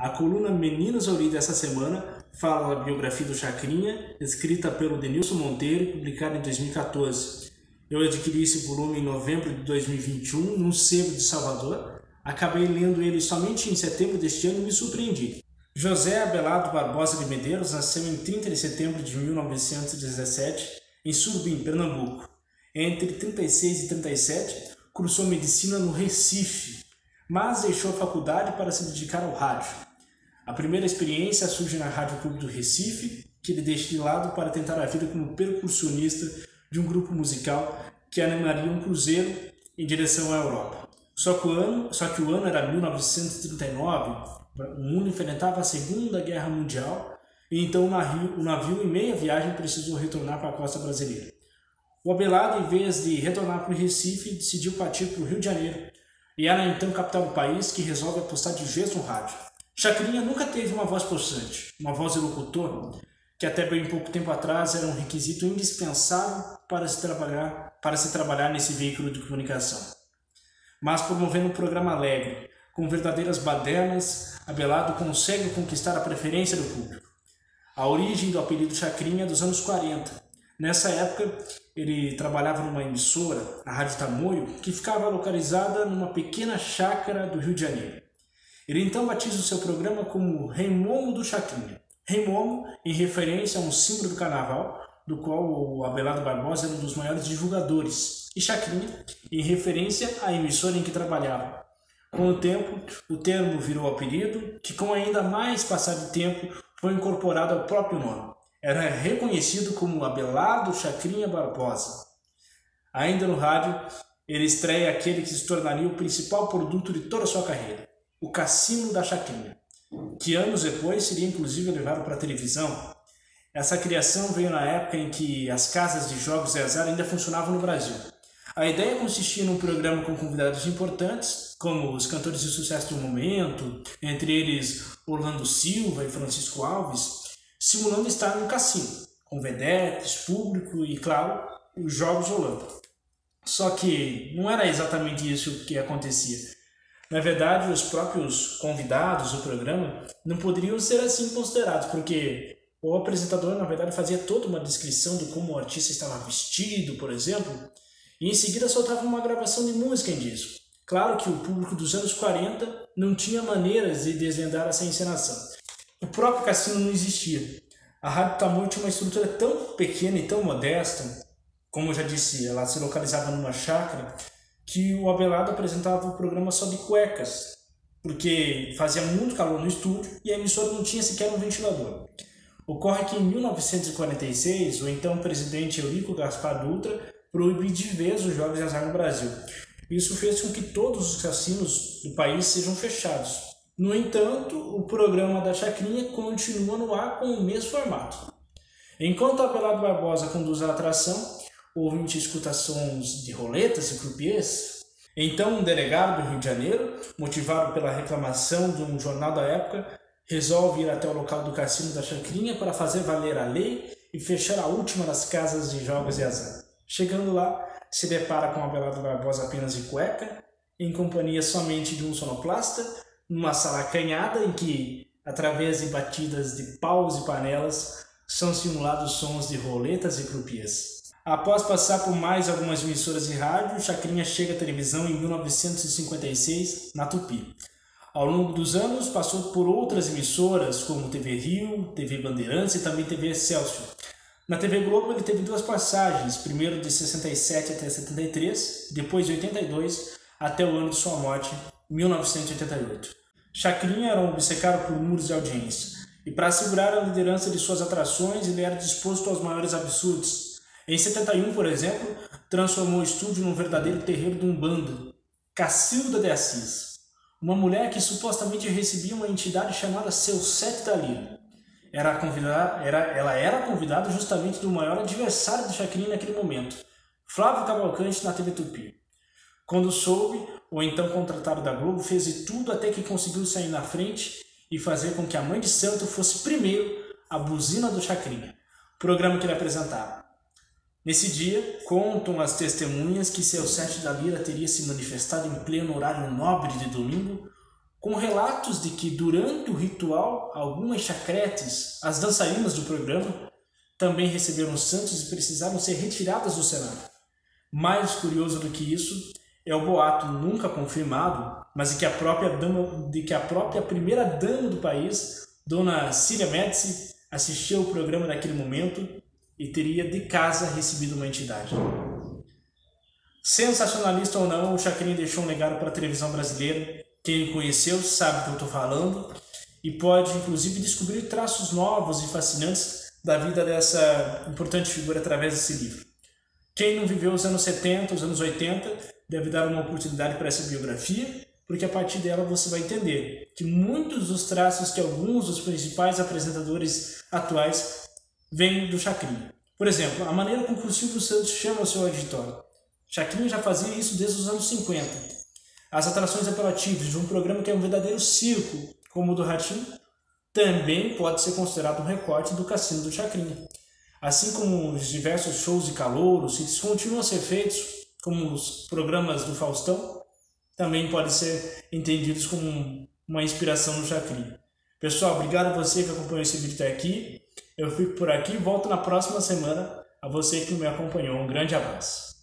A coluna Meninas Ouri dessa semana fala da biografia do Chacrinha, escrita pelo Denilson Monteiro e publicada em 2014. Eu adquiri esse volume em novembro de 2021, num sebo de Salvador. Acabei lendo ele somente em setembro deste ano e me surpreendi. José Abelardo Barbosa de Medeiros nasceu em 30 de setembro de 1917, em Surubim, Pernambuco. Entre 36 e 37, cursou medicina no Recife, mas deixou a faculdade para se dedicar ao rádio. A primeira experiência surge na Rádio Clube do Recife, que ele deixa de lado para tentar a vida como percussionista de um grupo musical que animaria um cruzeiro em direção à Europa. Só que o ano era 1939, o mundo enfrentava a Segunda Guerra Mundial e então o navio em meia viagem precisou retornar para a costa brasileira. O Abelardo, em vez de retornar para o Recife, decidiu partir para o Rio de Janeiro e era então capital do país que resolve apostar de vez no rádio. Chacrinha nunca teve uma voz possante, uma voz de locutor, que até bem pouco tempo atrás era um requisito indispensável para se trabalhar nesse veículo de comunicação. Mas promovendo um programa alegre, com verdadeiras badernas, Abelardo consegue conquistar a preferência do público. A origem do apelido Chacrinha é dos anos 40. Nessa época, ele trabalhava numa emissora, a Rádio Tamoio, que ficava localizada numa pequena chácara do Rio de Janeiro. Ele então batiza o seu programa como Reimomo do Chacrinha. Reimomo em referência a um símbolo do carnaval, do qual o Abelardo Barbosa era um dos maiores divulgadores, e Chacrinha em referência à emissora em que trabalhava. Com o tempo, o termo virou apelido, que com ainda mais passar de tempo foi incorporado ao próprio nome. Era reconhecido como Abelardo Chacrinha Barbosa. Ainda no rádio, ele estreia aquele que se tornaria o principal produto de toda a sua carreira, o Cassino da Chacrinha, que anos depois seria inclusive levado para a televisão. Essa criação veio na época em que as casas de jogos de azar ainda funcionavam no Brasil. A ideia consistia num programa com convidados importantes, como os cantores de sucesso do momento, entre eles Orlando Silva e Francisco Alves, simulando estar num cassino, com vedetes, público e, claro, os jogos rolando. Só que não era exatamente isso que acontecia. Na verdade, os próprios convidados do programa não poderiam ser assim considerados, porque o apresentador, na verdade, fazia toda uma descrição de como o artista estava vestido, por exemplo, e em seguida soltava uma gravação de música em disco. Claro que o público dos anos 40 não tinha maneiras de desvendar essa encenação. O próprio cassino não existia. A Rádio Tamoio tinha uma estrutura tão pequena e tão modesta, como eu já disse, ela se localizava numa chácara, que o Abelardo apresentava o programa só de cuecas, porque fazia muito calor no estúdio e a emissora não tinha sequer um ventilador. Ocorre que em 1946, o então presidente Eurico Gaspar Dutra proibiu de vez os jogos de azar no Brasil. Isso fez com que todos os cassinos do país sejam fechados. No entanto, o programa da Chacrinha continua no ar com o mesmo formato. Enquanto Abelardo Barbosa conduz a atração, o ouvinte escuta sons de roletas e croupiers. Então, um delegado do Rio de Janeiro, motivado pela reclamação de um jornal da época, resolve ir até o local do cassino da Chacrinha para fazer valer a lei e fechar a última das casas de jogos de azar. Chegando lá, se depara com Abelardo Barbosa apenas de cueca, em companhia somente de um sonoplasta, numa sala acanhada em que, através de batidas de paus e panelas, são simulados sons de roletas e croupiers. Após passar por mais algumas emissoras de rádio, Chacrinha chega à televisão em 1956, na Tupi. Ao longo dos anos, passou por outras emissoras, como TV Rio, TV Bandeirantes e também TV Excelsior. Na TV Globo ele teve duas passagens, primeiro de 67 até 73, depois de 82 até o ano de sua morte, 1988. Chacrinha era um obcecado por números de audiência, e para assegurar a liderança de suas atrações ele era disposto aos maiores absurdos. Em 71, por exemplo, transformou o estúdio num verdadeiro terreiro de Umbanda. Cacilda de Assis, uma mulher que supostamente recebia uma entidade chamada Seu Sete da Lira. Ela era convidada justamente do maior adversário do Chacrinha naquele momento, Flávio Cavalcante, na TV Tupi. Quando soube, o então contratado da Globo fez de tudo até que conseguiu sair na frente e fazer com que a Mãe de Santo fosse primeiro a buzina do Chacrinha, programa que ele apresentava. Nesse dia, contam as testemunhas que Seu Sete da Lira teria se manifestado em pleno horário nobre de domingo, com relatos de que durante o ritual, algumas chacretes, as dançarinas do programa, também receberam santos e precisaram ser retiradas do cenário. Mais curioso do que isso é o boato nunca confirmado, mas de que a própria primeira dama do país, Dona Cília Médici, assistiu ao programa naquele momento e teria de casa recebido uma entidade. Sensacionalista ou não, o Chacrinha deixou um legado para a televisão brasileira. Quem o conheceu sabe do que eu estou falando e pode, inclusive, descobrir traços novos e fascinantes da vida dessa importante figura através desse livro. Quem não viveu os anos 70, os anos 80, deve dar uma oportunidade para essa biografia, porque a partir dela você vai entender que muitos dos traços que alguns dos principais apresentadores atuais vêm do Chacrinha. Por exemplo, a maneira com que o Silvio Santos chama o seu auditório. Chacrinha já fazia isso desde os anos 50. As atrações apelativas de um programa que é um verdadeiro circo, como o do Ratinho, também pode ser considerado um recorte do Cassino do Chacrinha. Assim como os diversos shows de calouros que continuam a ser feitos, como os programas do Faustão, também podem ser entendidos como uma inspiração no Chacrinha. Pessoal, obrigado a você que acompanhou esse vídeo até aqui. Eu fico por aqui e volto na próxima semana. A você que me acompanhou. Um grande abraço.